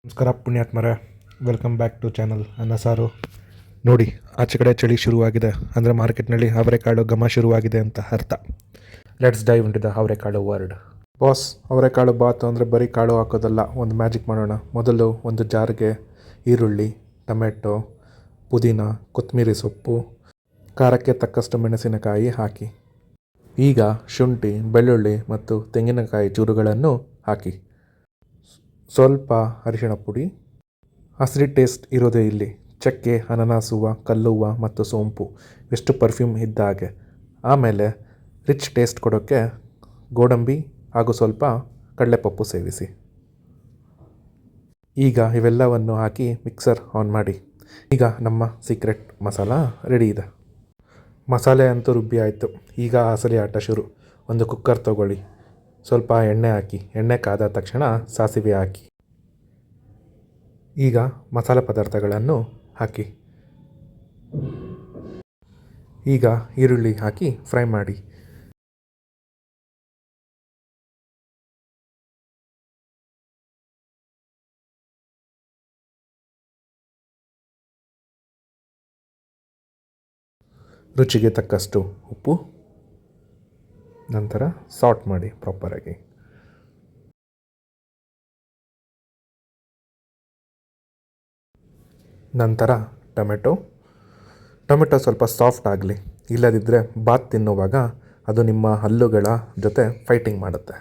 ನಮಸ್ಕಾರ ಪುಣ್ಯಾತ್ಮರೇ, welcome back to channel ಅನ್ನ ಸಾರು. ನೋಡಿ, ಆಚೆ ಕಡೆ ಚಳಿ ಶುರುವಾಗಿದೆ ಅಂದರೆ ಮಾರ್ಕೆಟ್ನಲ್ಲಿ ಅವರೆಕಾಳು ಘಮ ಶುರುವಾಗಿದೆ ಅಂತ ಅರ್ಥ. ಲೆಟ್ಸ್ ಡೈವ್ ಇಂಟು ದ ಅವರೆಕಾಳು ವರ್ಡ್. ಬಾಸ್, ಅವರೆಕಾಳು ಬಾತು ಅಂದರೆ ಬರೀ ಕಾಳು ಹಾಕೋದಲ್ಲ, ಒಂದು ಮ್ಯಾಜಿಕ್ ಮಾಡೋಣ. ಮೊದಲು ಒಂದು ಜಾರ್ಗೆ ಈರುಳ್ಳಿ, ಟೊಮೆಟೊ, ಪುದೀನ, ಕೊತ್ತಂಬರಿ ಸೊಪ್ಪು, ಖಾರಕ್ಕೆ ತಕ್ಕಷ್ಟು ಮೆಣಸಿನಕಾಯಿ ಹಾಕಿ. ಈಗ ಶುಂಠಿ, ಬೆಳ್ಳುಳ್ಳಿ ಮತ್ತು ತೆಂಗಿನಕಾಯಿ ಚೂರುಗಳನ್ನು ಹಾಕಿ. ಸ್ವಲ್ಪ ಅರಿಶಿಣ ಪುಡಿ. ಹಸಿರು ಟೇಸ್ಟ್ ಇರೋದೇ ಇಲ್ಲಿ. ಚಕ್ಕೆ, ಅನಾನಸ್ ಹೂವು, ಕಲ್ಲುವ್ವ ಮತ್ತು ಸೋಂಪು, ಎಷ್ಟು ಪರ್ಫ್ಯೂಮ್ ಇದ್ದ ಹಾಗೆ. ಆಮೇಲೆ ರಿಚ್ ಟೇಸ್ಟ್ ಕೊಡೋಕ್ಕೆ ಗೋಡಂಬಿ ಹಾಗೂ ಸ್ವಲ್ಪ ಕಡಲೆಪಪ್ಪು ಸೇರಿಸಿ. ಈಗ ಇವೆಲ್ಲವನ್ನು ಹಾಕಿ ಮಿಕ್ಸರ್ ಆನ್ ಮಾಡಿ. ಈಗ ನಮ್ಮ ಸೀಕ್ರೆಟ್ ಮಸಾಲ ರೆಡಿ ಇದೆ. ಮಸಾಲೆ ಅಂತೂ ರುಬ್ಬಿ ಆಯಿತು. ಈಗ ಅಸಲಿ ಆಟ ಶುರು. ಒಂದು ಕುಕ್ಕರ್ ತಗೊಳ್ಳಿ. ಸ್ವಲ್ಪ ಎಣ್ಣೆ ಹಾಕಿ. ಎಣ್ಣೆ ಕಾದ ತಕ್ಷಣ ಸಾಸಿವೆ ಹಾಕಿ. ಈಗ ಮಸಾಲೆ ಪದಾರ್ಥಗಳನ್ನು ಹಾಕಿ. ಈಗ ಈರುಳ್ಳಿ ಹಾಕಿ ಫ್ರೈ ಮಾಡಿ. ರುಚಿಗೆ ತಕ್ಕಷ್ಟು ಉಪ್ಪು. ನಂತರ ಸಾಲ್ಟ್ ಮಾಡಿ ಪ್ರಾಪರಾಗಿ. ನಂತರ ಟೊಮೆಟೊ ಸ್ವಲ್ಪ ಸಾಫ್ಟ್ ಆಗಲಿ. ಇಲ್ಲದಿದ್ದರೆ ಬಾತ್ ತಿನ್ನುವಾಗ ಅದು ನಿಮ್ಮ ಹಲ್ಲುಗಳ ಜೊತೆ ಫೈಟಿಂಗ್ ಮಾಡುತ್ತೆ.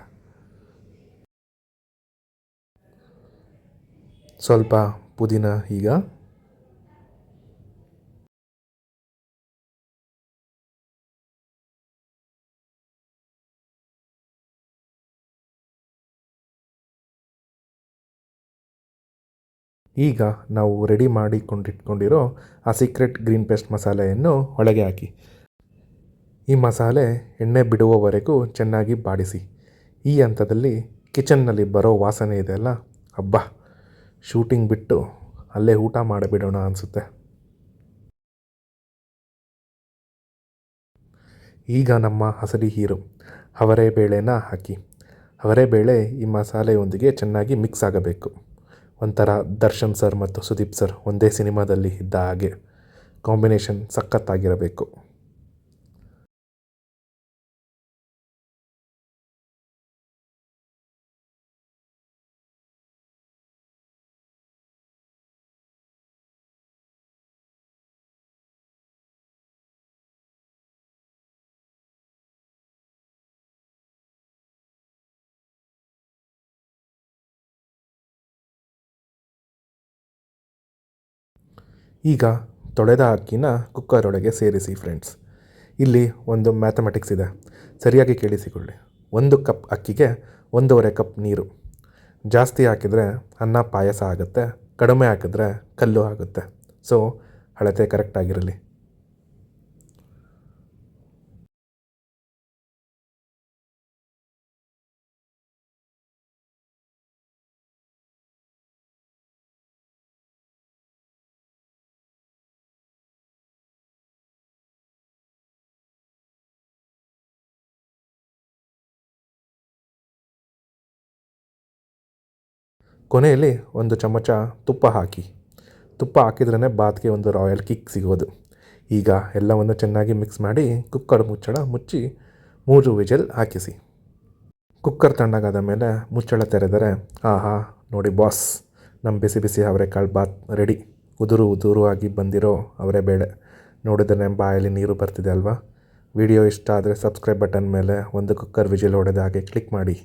ಸ್ವಲ್ಪ ಪುದೀನ. ಈಗ ನಾವು ರೆಡಿ ಮಾಡಿಕೊಂಡಿರೋ ಆ ಸೀಕ್ರೆಟ್ ಗ್ರೀನ್ ಪೇಸ್ಟ್ ಮಸಾಲೆಯನ್ನು ಒಳಗೆ ಹಾಕಿ. ಈ ಮಸಾಲೆ ಎಣ್ಣೆ ಬಿಡುವವರೆಗೂ ಚೆನ್ನಾಗಿ ಬಾಡಿಸಿ. ಈ ಹಂತದಲ್ಲಿ ಕಿಚನ್ನಲ್ಲಿ ಬರೋ ವಾಸನೆ ಇದೆಯಲ್ಲ, ಅಬ್ಬಾ, ಶೂಟಿಂಗ್ ಬಿಟ್ಟು ಅಲ್ಲೇ ಊಟ ಮಾಡಿಬಿಡೋಣ ಅನಿಸುತ್ತೆ. ಈಗ ನಮ್ಮ ಅಸಲಿ ಹೀರೋ ಅವರೆಬೇಳೆನ ಹಾಕಿ. ಅವರೆಬೇಳೆ ಈ ಮಸಾಲೆಯೊಂದಿಗೆ ಚೆನ್ನಾಗಿ ಮಿಕ್ಸ್ ಆಗಬೇಕು. ಒಂಥರ ದರ್ಶನ್ ಸರ್ ಮತ್ತು ಸುದೀಪ್ ಸರ್ ಒಂದೇ ಸಿನಿಮಾದಲ್ಲಿ ಇದ್ದ ಹಾಗೆ ಕಾಂಬಿನೇಷನ್ ಸಖತ್ತಾಗಿರಬೇಕು. ಈಗ ತೊಳೆದ ಅಕ್ಕಿನ ಕುಕ್ಕರೊಳಗೆ ಸೇರಿಸಿ ಫ್ರೆಂಡ್ಸ್. ಇಲ್ಲಿ ಒಂದು ಮ್ಯಾಥಮೆಟಿಕ್ಸ್ ಇದೆ, ಸರಿಯಾಗಿ ಕೇಳಿಸಿಕೊಳ್ಳಿ. 1 ಕಪ್ ಅಕ್ಕಿಗೆ 1.5 ಕಪ್ ನೀರು. ಜಾಸ್ತಿ ಹಾಕಿದರೆ ಅನ್ನ ಪಾಯಸ ಆಗುತ್ತೆ, ಕಡಿಮೆ ಹಾಕಿದ್ರೆ ಕಲ್ಲು ಆಗುತ್ತೆ. ಸೊ ಅಳತೆ ಕರೆಕ್ಟಾಗಿರಲಿ. ಕೊನೆಯಲ್ಲಿ 1 ಚಮಚ ತುಪ್ಪ ಹಾಕಿ. ತುಪ್ಪ ಹಾಕಿದ್ರೇ ಬಾತ್ಗೆ ಒಂದು ರಾಯಲ್ ಕಿಕ್ ಸಿಗೋದು. ಈಗ ಎಲ್ಲವನ್ನು ಚೆನ್ನಾಗಿ ಮಿಕ್ಸ್ ಮಾಡಿ ಕುಕ್ಕರ್ ಮುಚ್ಚಳ ಮುಚ್ಚಿ 3 ವಿಜಿಲ್ ಹಾಕಿಸಿ. ಕುಕ್ಕರ್ ತಣ್ಣಗಾದ ಮೇಲೆ ಮುಚ್ಚಳ ತೆರೆದರೆ ಆಹಾ, ನೋಡಿ ಬಾಸ್, ನಮ್ಮ ಬಿಸಿ ಬಿಸಿ ಅವರೆಕಾಳು ಬಾತ್ ರೆಡಿ. ಉದುರು ಆಗಿ ಬಂದಿರೋ ಅವರೆಬೇಳೆ ನೋಡಿದ್ರೆ ಬಾಯಲ್ಲಿ ನೀರು ಬರ್ತಿದೆ ಅಲ್ವಾ? ವಿಡಿಯೋ ಇಷ್ಟ ಆದರೆ ಸಬ್ಸ್ಕ್ರೈಬ್ ಬಟನ್ ಮೇಲೆ ಒಂದು ಕುಕ್ಕರ್ ವಿಜಿಲ್ ಹೊಡೆದ ಹಾಗೆ ಕ್ಲಿಕ್ ಮಾಡಿ.